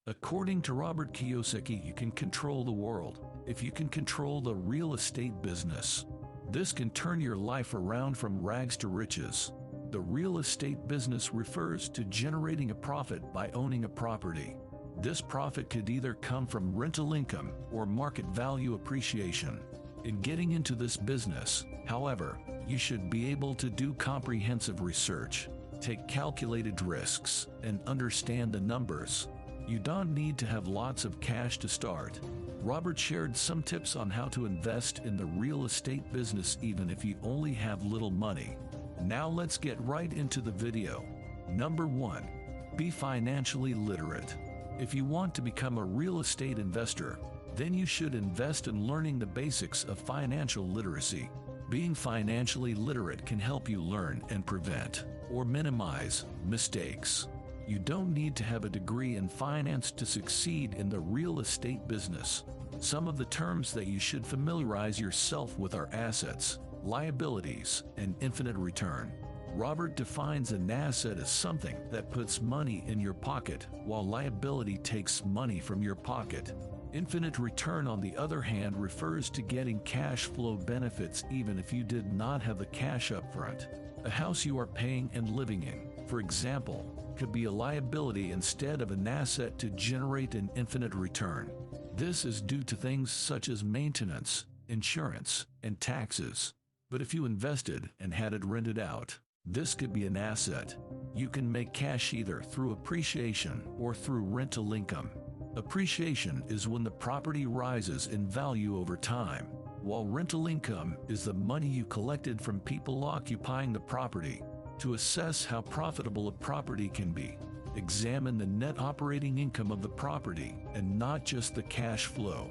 According to Robert Kiyosaki, you can control the world if you can control the real estate business. This can turn your life around from rags to riches. The real estate business refers to generating a profit by owning a property. This profit could either come from rental income or market value appreciation. In getting into this business, however, you should be able to do comprehensive research, take calculated risks, and understand the numbers. You don't need to have lots of cash to start. Robert shared some tips on how to invest in the real estate business even if you only have little money. Now let's get right into the video. Number 1. Be financially literate. If you want to become a real estate investor, then you should invest in learning the basics of financial literacy. Being financially literate can help you learn and prevent or minimize mistakes. You don't need to have a degree in finance to succeed in the real estate business. Some of the terms that you should familiarize yourself with are assets, liabilities, and infinite return. Robert defines an asset as something that puts money in your pocket, while liability takes money from your pocket. Infinite return, on the other hand, refers to getting cash flow benefits even if you did not have the cash up front. A house you are paying and living in, for example, could be a liability instead of an asset to generate an infinite return. This is due to things such as maintenance, insurance, and taxes. But if you invested and had it rented out, this could be an asset. You can make cash either through appreciation or through rental income. Appreciation is when the property rises in value over time, while rental income is the money you collected from people occupying the property. To assess how profitable a property can be, examine the net operating income of the property and not just the cash flow.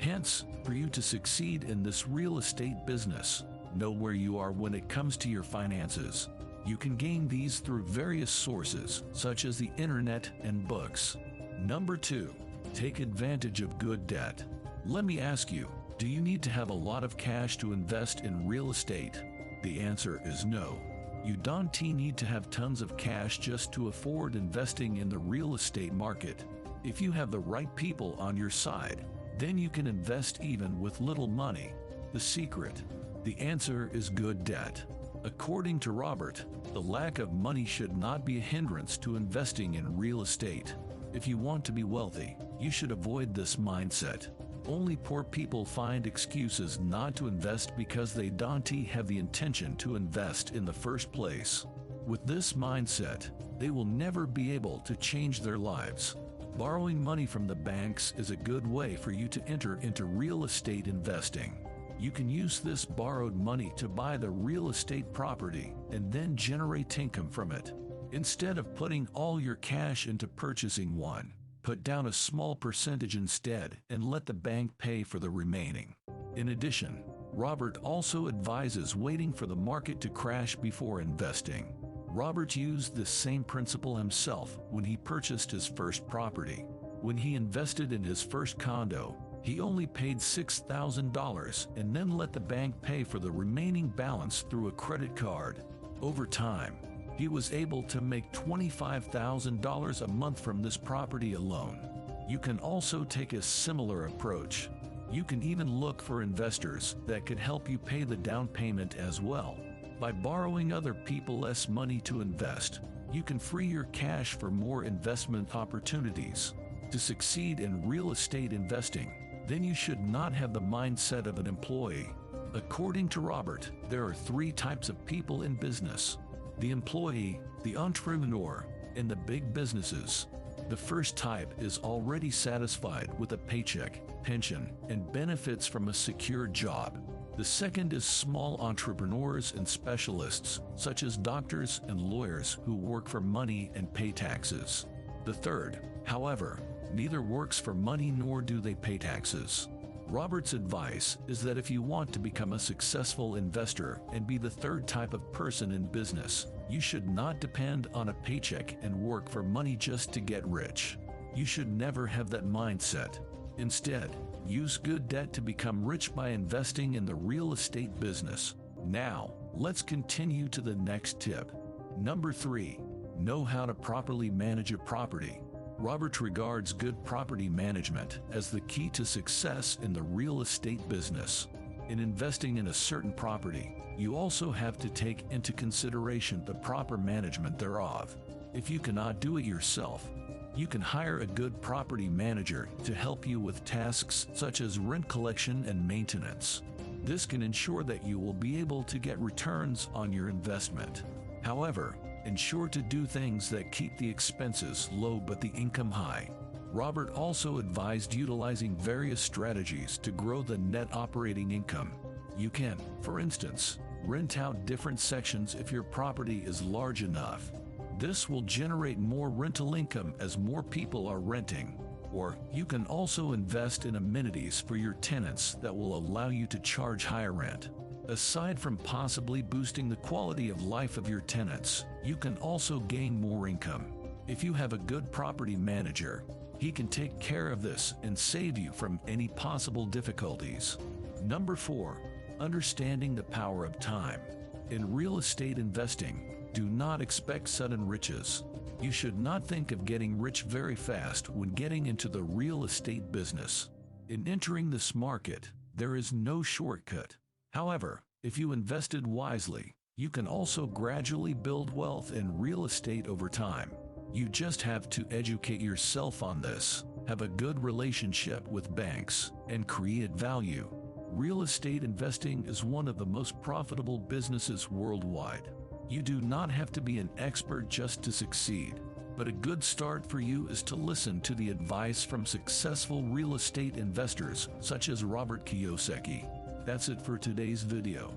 Hence, for you to succeed in this real estate business, know where you are when it comes to your finances. You can gain these through various sources, such as the internet and books. Number 2. Take advantage of good debt. Let me ask you, do you need to have a lot of cash to invest in real estate? The answer is no. You don't need to have tons of cash just to afford investing in the real estate market. If you have the right people on your side, then you can invest even with little money. The secret? The answer is good debt. According to Robert, the lack of money should not be a hindrance to investing in real estate. If you want to be wealthy, you should avoid this mindset. Only poor people find excuses not to invest because they don't have the intention to invest in the first place. With this mindset, they will never be able to change their lives. Borrowing money from the banks is a good way for you to enter into real estate investing. You can use this borrowed money to buy the real estate property and then generate income from it. Instead of putting all your cash into purchasing one, put down a small percentage instead and let the bank pay for the remaining. In addition, Robert also advises waiting for the market to crash before investing. Robert used this same principle himself when he purchased his first property. When he invested in his first condo, he only paid $6,000 and then let the bank pay for the remaining balance through a credit card. Over time, he was able to make $25,000 a month from this property alone. You can also take a similar approach. You can even look for investors that could help you pay the down payment as well. By borrowing other people less money to invest, you can free your cash for more investment opportunities. To succeed in real estate investing, then you should not have the mindset of an employee. According to Robert, there are 3 types of people in business: the employee, the entrepreneur, and the big businesses. The first type is already satisfied with a paycheck, pension, and benefits from a secure job. The second is small entrepreneurs and specialists, such as doctors and lawyers who work for money and pay taxes. The third, however, neither works for money nor do they pay taxes. Robert's advice is that if you want to become a successful investor and be the third type of person in business, you should not depend on a paycheck and work for money just to get rich. You should never have that mindset. Instead, use good debt to become rich by investing in the real estate business. Now, let's continue to the next tip. Number 3. Know how to properly manage a property. Robert regards good property management as the key to success in the real estate business. In investing in a certain property, you also have to take into consideration the proper management thereof. If you cannot do it yourself, you can hire a good property manager to help you with tasks such as rent collection and maintenance. This can ensure that you will be able to get returns on your investment. However, ensure to do things that keep the expenses low but the income high. Robert also advised utilizing various strategies to grow the net operating income. You can, for instance, rent out different sections if your property is large enough. This will generate more rental income as more people are renting. Or you can also invest in amenities for your tenants that will allow you to charge higher rent. Aside from possibly boosting the quality of life of your tenants, you can also gain more income. If you have a good property manager, he can take care of this and save you from any possible difficulties. Number 4. Understanding the power of time. In real estate investing, do not expect sudden riches. You should not think of getting rich very fast when getting into the real estate business. In entering this market, there is no shortcut. However, if you invested wisely, you can also gradually build wealth in real estate over time. You just have to educate yourself on this, have a good relationship with banks, and create value. Real estate investing is one of the most profitable businesses worldwide. You do not have to be an expert just to succeed, but a good start for you is to listen to the advice from successful real estate investors such as Robert Kiyosaki. That's it for today's video.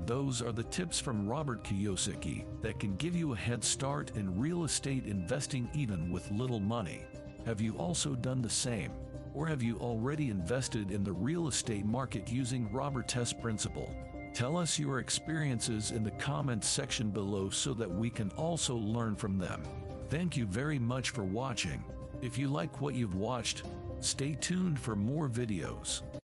Those are the tips from Robert Kiyosaki that can give you a head start in real estate investing even with little money. Have you also done the same? Or have you already invested in the real estate market using Robert's principle? Tell us your experiences in the comments section below so that we can also learn from them. Thank you very much for watching. If you like what you've watched, stay tuned for more videos.